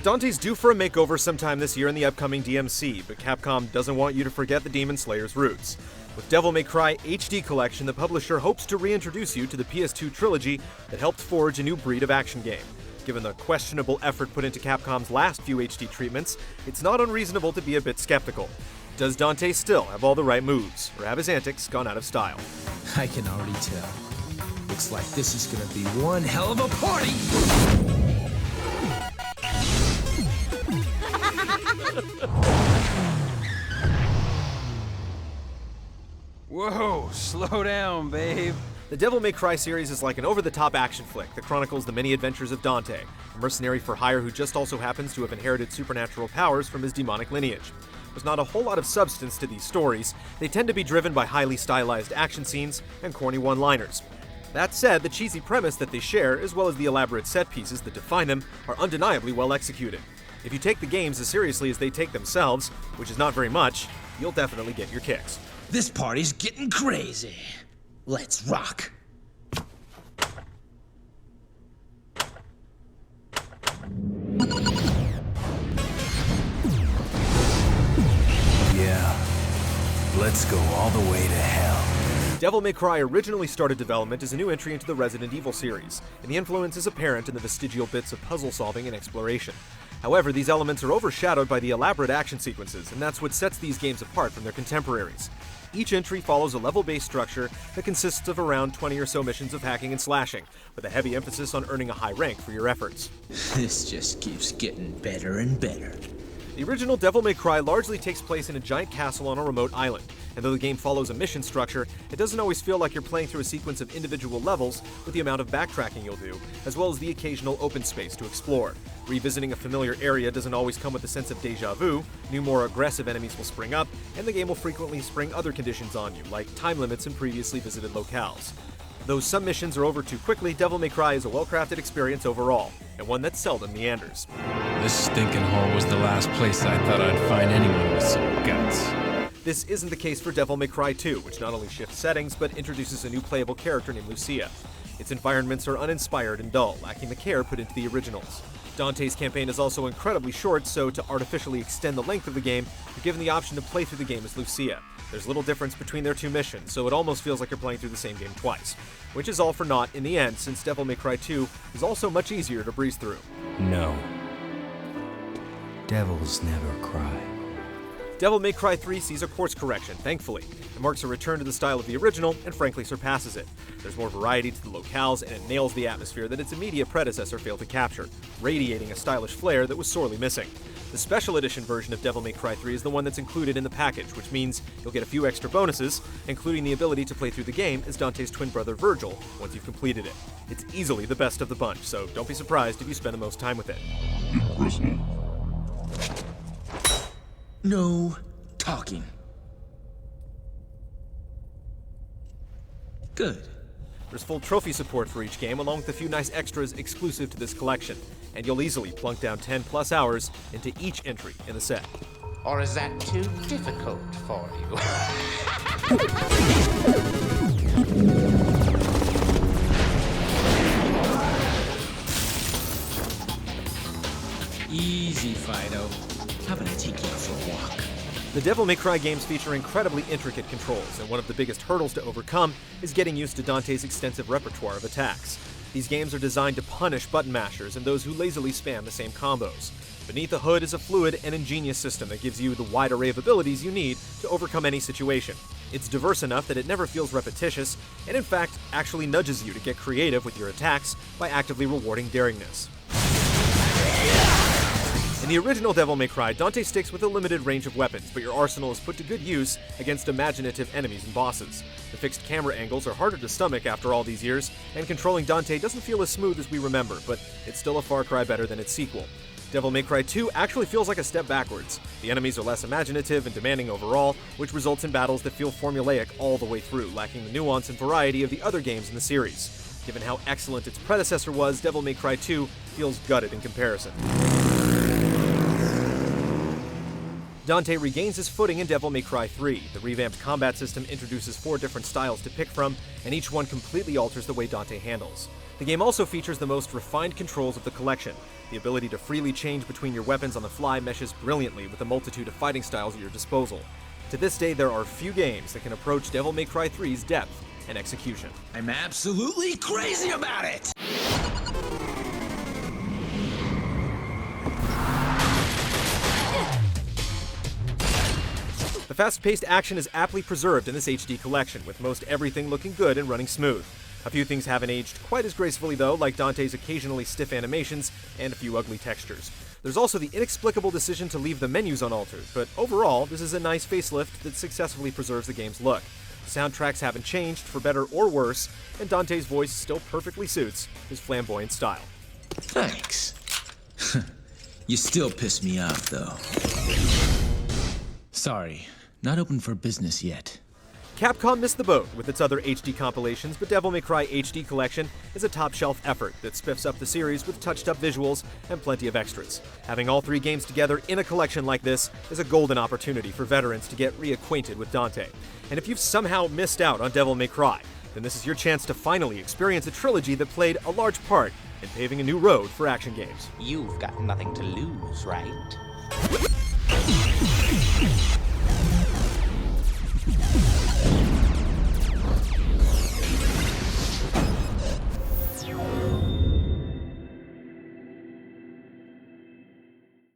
Dante's due for a makeover sometime this year in the upcoming DMC, but Capcom doesn't want you to forget the Demon Slayer's roots. With Devil May Cry HD Collection, the publisher hopes to reintroduce you to the PS2 trilogy that helped forge a new breed of action game. Given the questionable effort put into Capcom's last few HD treatments, it's not unreasonable to be a bit skeptical. Does Dante still have all the right moves, or have his antics gone out of style? I can already tell. Looks like this is gonna be one hell of a party! Whoa, slow down, babe. The Devil May Cry series is like an over-the-top action flick that chronicles the many adventures of Dante, a mercenary for hire who just also happens to have inherited supernatural powers from his demonic lineage. There's not a whole lot of substance to these stories. They tend to be driven by highly stylized action scenes and corny one-liners. That said, the cheesy premise that they share, as well as the elaborate set pieces that define them, are undeniably well executed. If you take the games as seriously as they take themselves, which is not very much, you'll definitely get your kicks. This party's getting crazy. Let's rock. Yeah, let's go all the way to hell. Devil May Cry originally started development as a new entry into the Resident Evil series, and the influence is apparent in the vestigial bits of puzzle solving and exploration. However, these elements are overshadowed by the elaborate action sequences, and that's what sets these games apart from their contemporaries. Each entry follows a level-based structure that consists of around 20 or so missions of hacking and slashing, with a heavy emphasis on earning a high rank for your efforts. This just keeps getting better and better. The original Devil May Cry largely takes place in a giant castle on a remote island, and though the game follows a mission structure, it doesn't always feel like you're playing through a sequence of individual levels with the amount of backtracking you'll do, as well as the occasional open space to explore. Revisiting a familiar area doesn't always come with a sense of déjà vu. New, more aggressive enemies will spring up, and the game will frequently spring other conditions on you, like time limits in previously visited locales. Though some missions are over too quickly, Devil May Cry is a well-crafted experience overall, and one that seldom meanders. This stinking hole was the last place I thought I'd find anyone with some guts. This isn't the case for Devil May Cry 2, which not only shifts settings, but introduces a new playable character named Lucia. Its environments are uninspired and dull, lacking the care put into the originals. Dante's campaign is also incredibly short, so to artificially extend the length of the game, you're given the option to play through the game as Lucia. There's little difference between their two missions, so it almost feels like you're playing through the same game twice. Which is all for naught in the end, since Devil May Cry 2 is also much easier to breeze through. No. Devils never cry. Devil May Cry 3 sees a course correction, thankfully. It marks a return to the style of the original, and frankly surpasses it. There's more variety to the locales, and it nails the atmosphere that its immediate predecessor failed to capture, radiating a stylish flair that was sorely missing. The special edition version of Devil May Cry 3 is the one that's included in the package, which means you'll get a few extra bonuses, including the ability to play through the game as Dante's twin brother Virgil, once you've completed it. It's easily the best of the bunch, so don't be surprised if you spend the most time with it. No talking. Good. There's full trophy support for each game, along with a few nice extras exclusive to this collection, and you'll easily plunk down 10+ hours into each entry in the set. Or is that too difficult for you? Easy, Fido. How about I take you out for a walk? The Devil May Cry games feature incredibly intricate controls, and one of the biggest hurdles to overcome is getting used to Dante's extensive repertoire of attacks. These games are designed to punish button mashers and those who lazily spam the same combos. Beneath the hood is a fluid and ingenious system that gives you the wide array of abilities you need to overcome any situation. It's diverse enough that it never feels repetitious, and in fact, actually nudges you to get creative with your attacks by actively rewarding daringness. In the original Devil May Cry, Dante sticks with a limited range of weapons, but your arsenal is put to good use against imaginative enemies and bosses. The fixed camera angles are harder to stomach after all these years, and controlling Dante doesn't feel as smooth as we remember, but it's still a far cry better than its sequel. Devil May Cry 2 actually feels like a step backwards. The enemies are less imaginative and demanding overall, which results in battles that feel formulaic all the way through, lacking the nuance and variety of the other games in the series. Given how excellent its predecessor was, Devil May Cry 2 feels gutted in comparison. Dante regains his footing in Devil May Cry 3. The revamped combat system introduces 4 different styles to pick from, and each one completely alters the way Dante handles. The game also features the most refined controls of the collection. The ability to freely change between your weapons on the fly meshes brilliantly with the multitude of fighting styles at your disposal. To this day, there are few games that can approach Devil May Cry 3's depth and execution. I'm absolutely crazy about it! The fast-paced action is aptly preserved in this HD collection, with most everything looking good and running smooth. A few things haven't aged quite as gracefully though, like Dante's occasionally stiff animations and a few ugly textures. There's also the inexplicable decision to leave the menus unaltered, but overall, this is a nice facelift that successfully preserves the game's look. The soundtracks haven't changed, for better or worse, and Dante's voice still perfectly suits his flamboyant style. Thanks. You still piss me off, though. Sorry, not open for business yet. Capcom missed the boat with its other HD compilations, but Devil May Cry HD Collection is a top-shelf effort that spiffs up the series with touched-up visuals and plenty of extras. Having all 3 games together in a collection like this is a golden opportunity for veterans to get reacquainted with Dante. And if you've somehow missed out on Devil May Cry, then this is your chance to finally experience a trilogy that played a large part in paving a new road for action games. You've got nothing to lose, right?